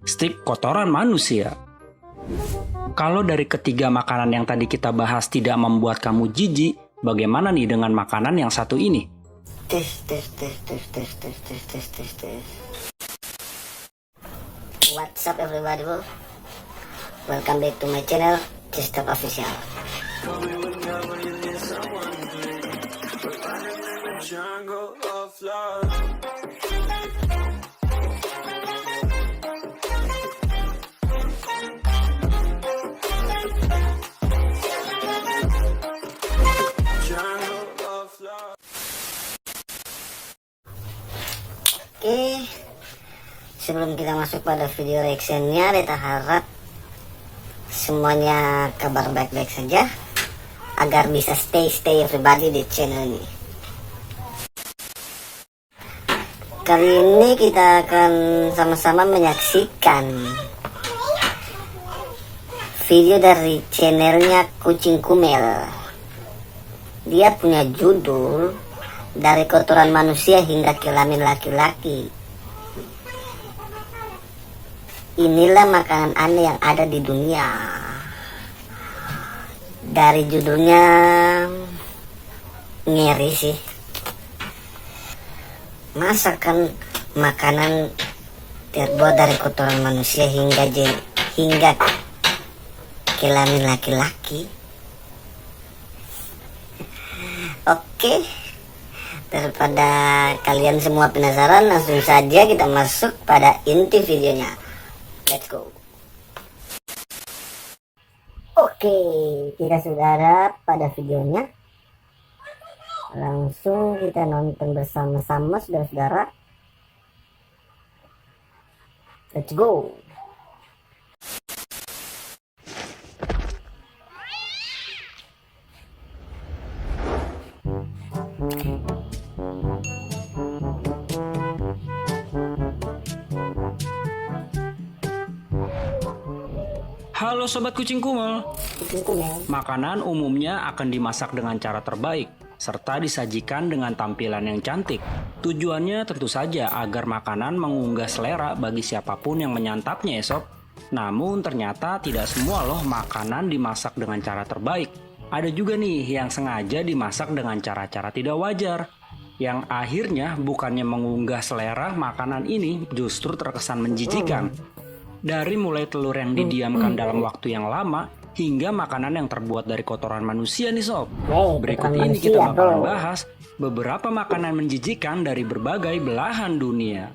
stik kotoran manusia. Kalau dari ketiga makanan yang tadi kita bahas tidak membuat kamu jijik, bagaimana nih dengan makanan yang satu ini? What's up everybody, bro? Welcome back to my channel, Cistop Official. Oke, sebelum kita masuk pada video reactionnya, kita harap semuanya kabar baik-baik saja agar bisa stay everybody di channel ini. Kali ini kita akan sama-sama menyaksikan video dari channelnya Kucing Kumel. Dia punya judul Dari Kotoran Manusia Hingga Kelamin Laki-Laki. Inilah makanan aneh yang ada di dunia. Dari judulnya ngeri sih. Masakan makanan terbuat dari kotoran manusia hingga kelamin laki-laki. Oke, daripada kalian semua penasaran, langsung saja kita masuk pada inti videonya. Let's go. Oke, kita sudah ada pada videonya. Langsung kita nonton bersama-sama, saudara-saudara. Let's go. Halo Sobat Kucing Kumel. Makanan umumnya akan dimasak dengan cara terbaik, serta disajikan dengan tampilan yang cantik. Tujuannya tentu saja agar makanan mengunggah selera bagi siapapun yang menyantapnya ya sob. Namun ternyata tidak semua loh makanan dimasak dengan cara terbaik. Ada juga nih yang sengaja dimasak dengan cara-cara tidak wajar, yang akhirnya bukannya mengunggah selera makanan ini justru terkesan menjijikan. Dari mulai telur yang didiamkan dalam waktu yang lama hingga makanan yang terbuat dari kotoran manusia nih sob. Berikut ini kita bakalan bahas beberapa makanan menjijikan dari berbagai belahan dunia.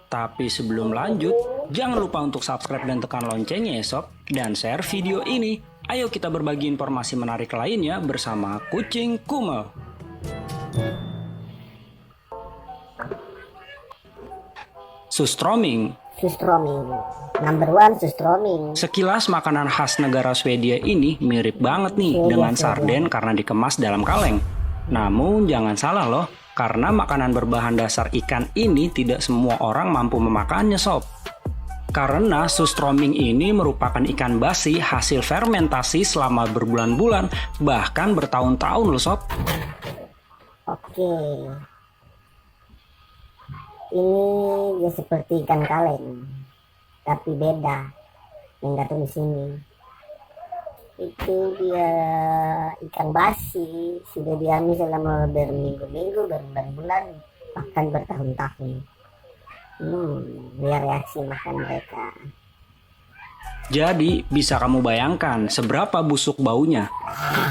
Tapi sebelum lanjut, jangan lupa untuk subscribe dan tekan loncengnya ya sob. Dan share video ini. Ayo kita berbagi informasi menarik lainnya bersama Kucing Kumel. Surströmming. Number one, surströmming. Sekilas makanan khas negara Swedia ini mirip banget nih dengan sarden karena dikemas dalam kaleng. Namun jangan salah loh, karena makanan berbahan dasar ikan ini tidak semua orang mampu memakannya sob. Karena surströmming ini merupakan ikan basi hasil fermentasi selama berbulan-bulan, bahkan bertahun-tahun loh sob. Oke. Ini ya seperti ikan kaleng, tapi beda. Yang datang di sini itu dia ikan basi, sudah diambil selama berminggu-minggu, berbulan-bulan, bahkan bertahun-tahun. Lihat reaksi makan mereka. Jadi bisa kamu bayangkan seberapa busuk baunya.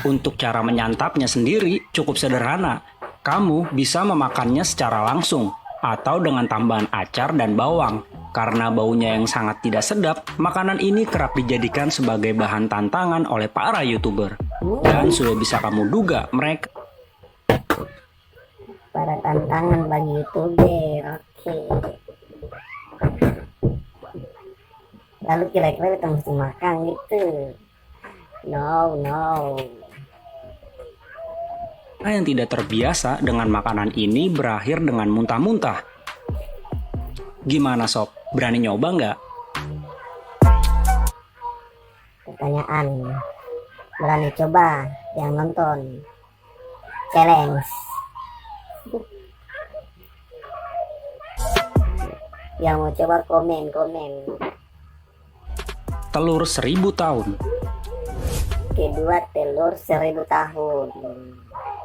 Untuk cara menyantapnya sendiri cukup sederhana. Kamu bisa memakannya secara langsung atau dengan tambahan acar dan bawang. Karena baunya yang sangat tidak sedap, makanan ini kerap dijadikan sebagai bahan tantangan oleh para YouTuber. Dan sudah bisa kamu duga mereka para tantangan bagi YouTuber. Oke. Lalu kira-kira kita mesti makan gitu? No. yang tidak terbiasa dengan makanan ini berakhir dengan muntah-muntah. Gimana sob, berani nyoba nggak? Pertanyaan, berani coba yang nonton challenge. Yang mau coba komen. Telur 1000 tahun. kedua telur 1000 tahun.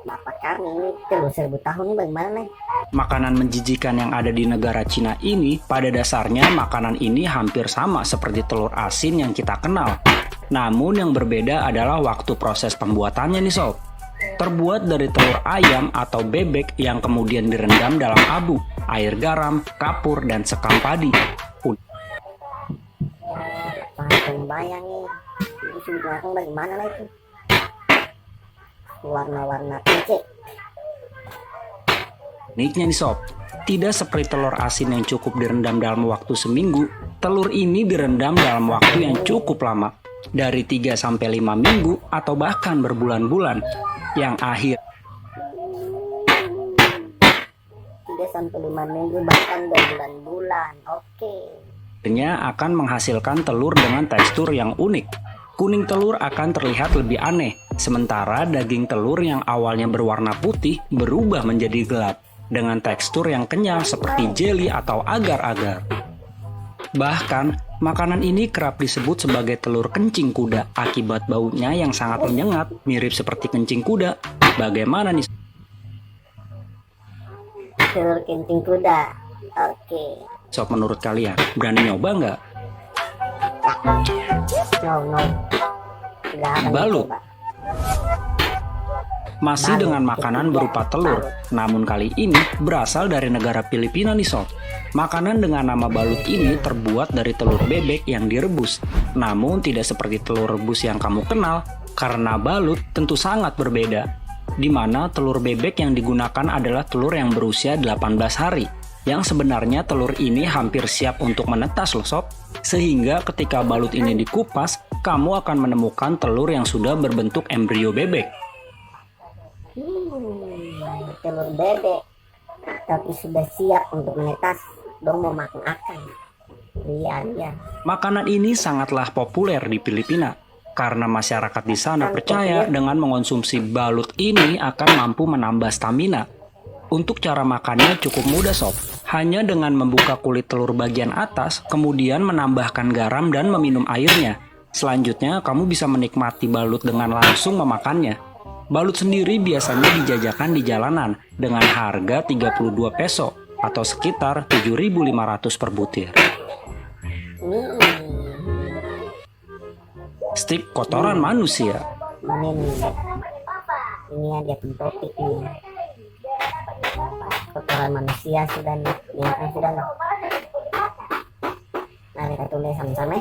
Bapak kami ini telur 1000 tahun ini bagaimana nih? Makanan menjijikan yang ada di negara Cina ini, pada dasarnya makanan ini hampir sama seperti telur asin yang kita kenal. Namun yang berbeda adalah waktu proses pembuatannya nih sob. Terbuat dari telur ayam atau bebek yang kemudian direndam dalam abu, air garam, kapur, dan sekam padi. Langsung bayang nih. Ini sebenarnya bagaimana lah itu? Warna-warna kecil. Uniknya nih sob, tidak seperti telur asin yang cukup direndam dalam waktu seminggu, telur ini direndam dalam waktu yang cukup lama, dari 3-5 minggu atau bahkan berbulan-bulan, yang 3-5 minggu bahkan berbulan-bulan. Oke. akhirnya akan menghasilkan telur dengan tekstur yang unik. Kuning telur akan terlihat lebih aneh, sementara daging telur yang awalnya berwarna putih berubah menjadi gelap, dengan tekstur yang kenyal seperti jeli atau agar-agar. Bahkan, makanan ini kerap disebut sebagai telur kencing kuda akibat baunya yang sangat menyengat, mirip seperti kencing kuda. Bagaimana nih? Telur kencing kuda. Oke. Sob, menurut kalian, berani nyoba nggak? No. Nggak akan Balut. dicoba. Masih Balut, dengan makanan ketiga, berupa telur, balut. namun kali ini berasal dari negara Filipina nih sob. Makanan dengan nama balut ini terbuat dari telur bebek yang direbus, namun tidak seperti telur rebus yang kamu kenal, karena balut tentu sangat berbeda, di mana telur bebek yang digunakan adalah telur yang berusia 18 hari, yang sebenarnya telur ini hampir siap untuk menetas loh sob, sehingga ketika balut ini dikupas, kamu akan menemukan telur yang sudah berbentuk embrio bebek. Telur bebek tapi sudah siap untuk menetas. Dong mau makan akan. Iya. Makanan ini sangatlah populer di Filipina karena masyarakat di sana percaya dengan mengonsumsi balut ini akan mampu menambah stamina. Untuk cara makannya cukup mudah sob. Hanya dengan membuka kulit telur bagian atas, kemudian menambahkan garam dan meminum airnya. Selanjutnya kamu bisa menikmati balut dengan langsung memakannya. Balut sendiri biasanya dijajakan di jalanan dengan harga 32 peso atau sekitar 7.500 per butir. Stik kotoran manusia. Ini ada topik nih. Kotoran manusia sudah nih. Ini sudah loh. Nah, kita tulis sama-sama.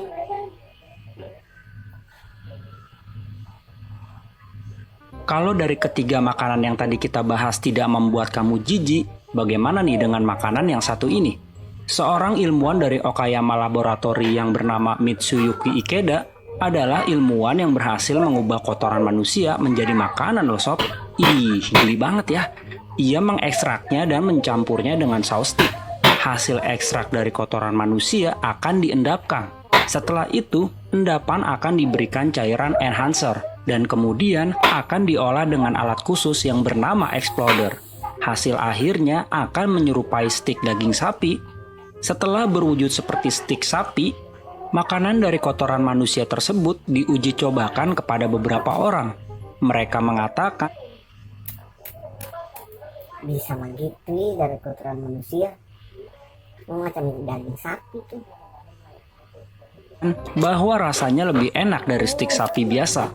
Kalau dari ketiga makanan yang tadi kita bahas tidak membuat kamu jijik, bagaimana nih dengan makanan yang satu ini? Seorang ilmuwan dari Okayama Laboratory yang bernama Mitsuyuki Ikeda adalah ilmuwan yang berhasil mengubah kotoran manusia menjadi makanan loh sob. Ih, geli banget ya. Ia mengekstraknya dan mencampurnya dengan saus stik. Hasil ekstrak dari kotoran manusia akan diendapkan. Setelah itu, endapan akan diberikan cairan enhancer dan kemudian akan diolah dengan alat khusus yang bernama exploder. Hasil akhirnya akan menyerupai stik daging sapi. Setelah berwujud seperti stik sapi, makanan dari kotoran manusia tersebut diuji cobakan kepada beberapa orang. Mereka mengatakan, bisa begitu nih dari kotoran manusia. Macam daging sapi tuh. bahwa rasanya lebih enak dari stik sapi biasa.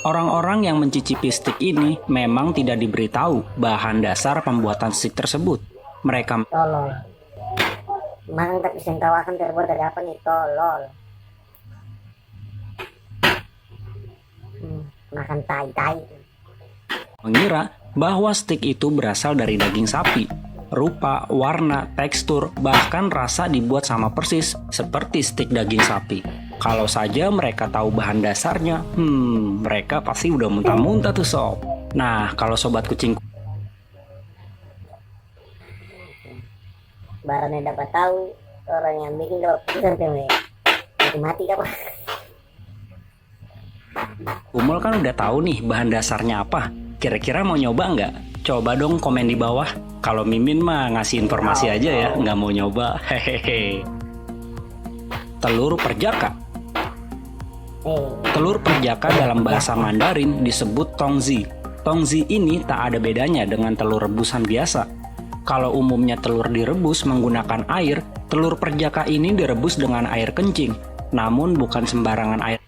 Orang-orang yang mencicipi stik ini memang tidak diberitahu bahan dasar pembuatan stik tersebut. Mereka Tolol. Mang tapi tahu akan terbuat dari apa nih? Tolol. Makan tai-tai. mengira bahwa stik itu berasal dari daging sapi. Rupa, warna, tekstur, bahkan rasa dibuat sama persis seperti stik daging sapi. Kalau saja mereka tahu bahan dasarnya, mereka pasti udah muntah-muntah tuh sob. Nah, kalau sobat kucing Barangnya dapat tahu orang yang bikin kalau mati apa? kumul kan udah tahu nih bahan dasarnya apa. Kira-kira mau nyoba nggak? Coba dong komen di bawah. Kalau Mimin mah ngasih informasi aja ya, nggak mau nyoba. Hehehe. Telur perjaka. Telur perjaka dalam bahasa Mandarin disebut tongzi. Tongzi ini tak ada bedanya dengan telur rebusan biasa. Kalau umumnya telur direbus menggunakan air, telur perjaka ini direbus dengan air kencing. Namun bukan sembarangan air.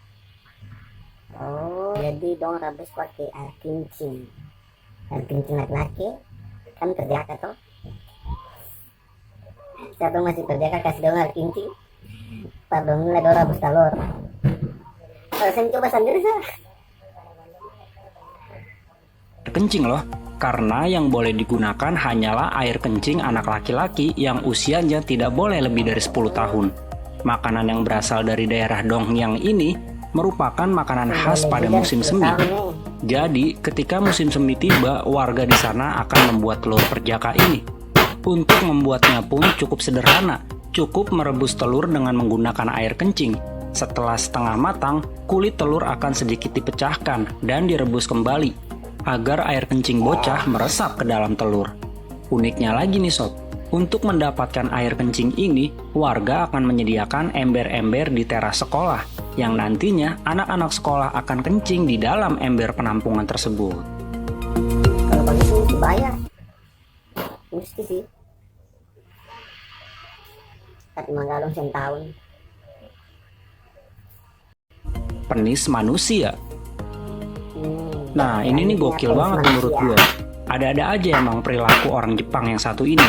Oh, jadi dong rebus pakai air kencing. Air kencing laki-laki kan perjaka toh. Siapa yang masih perjaka kasih dong air kencing. Pardon, dong rebus telur. Saya coba sendiri sah. Kencing loh, karena yang boleh digunakan hanyalah air kencing anak laki-laki yang usianya tidak boleh lebih dari 10 tahun. Makanan yang berasal dari daerah Dongyang ini merupakan makanan khas pada musim semi. Jadi, ketika musim semi tiba, warga di sana akan membuat telur perjaka ini. Untuk membuatnya pun cukup sederhana, cukup merebus telur dengan menggunakan air kencing. Setelah setengah matang, kulit telur akan sedikit dipecahkan dan direbus kembali agar air kencing bocah meresap ke dalam telur. Uniknya lagi nih sob, untuk mendapatkan air kencing ini, warga akan menyediakan ember-ember di teras sekolah yang nantinya anak-anak sekolah akan kencing di dalam ember penampungan tersebut. Kalau begitu dibayar, mesti sih. Tapi manggalong setahun. Penis manusia. Nah, ini nih gokil banget menurut gue. Ada-ada aja emang perilaku orang Jepang yang satu ini.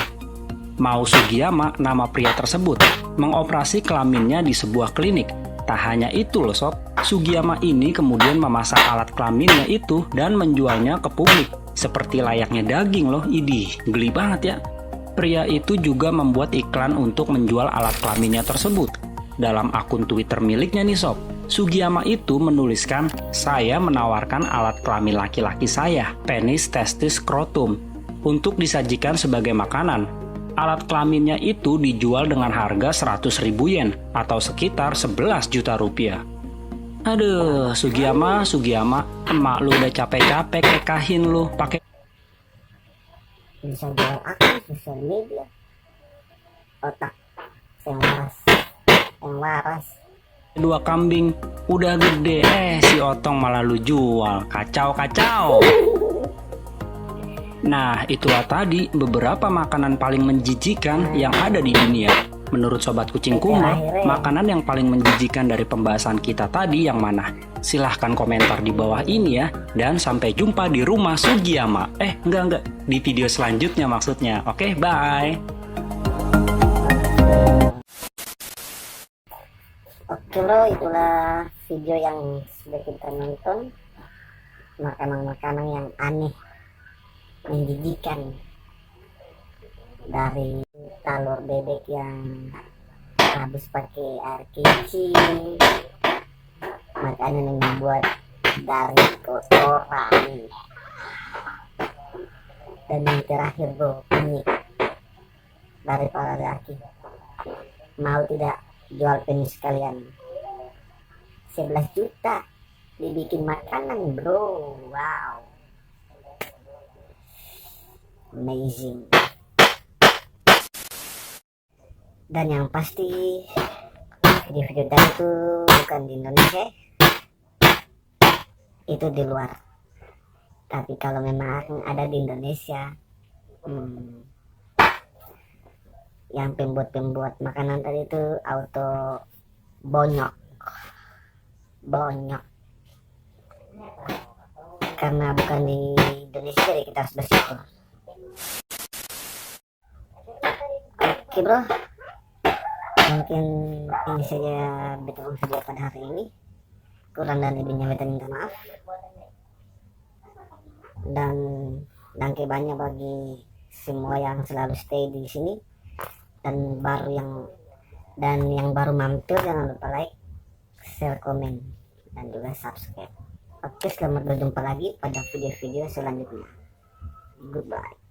Mao Sugiyama, nama pria tersebut, mengoperasi kelaminnya di sebuah klinik. Tak hanya itu loh sob, Sugiyama ini kemudian memasak alat kelaminnya itu dan menjualnya ke publik. Seperti layaknya daging loh, idih, geli banget ya. Pria itu juga membuat iklan untuk menjual alat kelaminnya tersebut. Dalam akun Twitter miliknya nih sob, Sugiyama itu menuliskan, "Saya menawarkan alat kelamin laki-laki saya, penis testis skrotum, untuk disajikan sebagai makanan. Alat kelaminnya itu dijual dengan harga 100.000 yen atau sekitar 11 juta rupiah." Aduh, Sugiyama, emak lu udah capek-capek kekahin lu pakai Bisa jual akun sosial media. Otak yang waras. dua kambing, udah gede, si otong malah lu jual. Kacau. Nah, itulah tadi beberapa makanan paling menjijikan yang ada di dunia. Menurut Sobat Kucing Kumal, makanan yang paling menjijikan dari pembahasan kita tadi yang mana? Silahkan komentar di bawah ini ya. Dan sampai jumpa di rumah Sugiyama. Enggak. Di video selanjutnya maksudnya. Oke, bye. Oke bro, itulah video yang sudah kita nonton. Makanan-makanan yang aneh, menjijikan. Dari telur bebek yang habis pakai air kencing, makanan yang dibuat dari kotoran, dan yang terakhir bro, unik dari para laki. Mau tidak jual penis kalian 11 juta dibikin makanan bro. Wow, amazing. Dan yang pasti video-video tadi itu bukan di Indonesia, itu di luar. Tapi kalau memang ada di Indonesia, yang pembuat makanan tadi itu auto bonyok, karena bukan di Indonesia, jadi kita harus bersyukur. Oke bro, mungkin ini saja betul video pada hari ini. Kurang dan lebihnya beta minta maaf. Dan danke banyak bagi semua yang selalu stay di sini, dan yang baru mampir jangan lupa like, share, komen, dan juga subscribe. Oke, selamat berjumpa lagi pada video-video selanjutnya. Goodbye.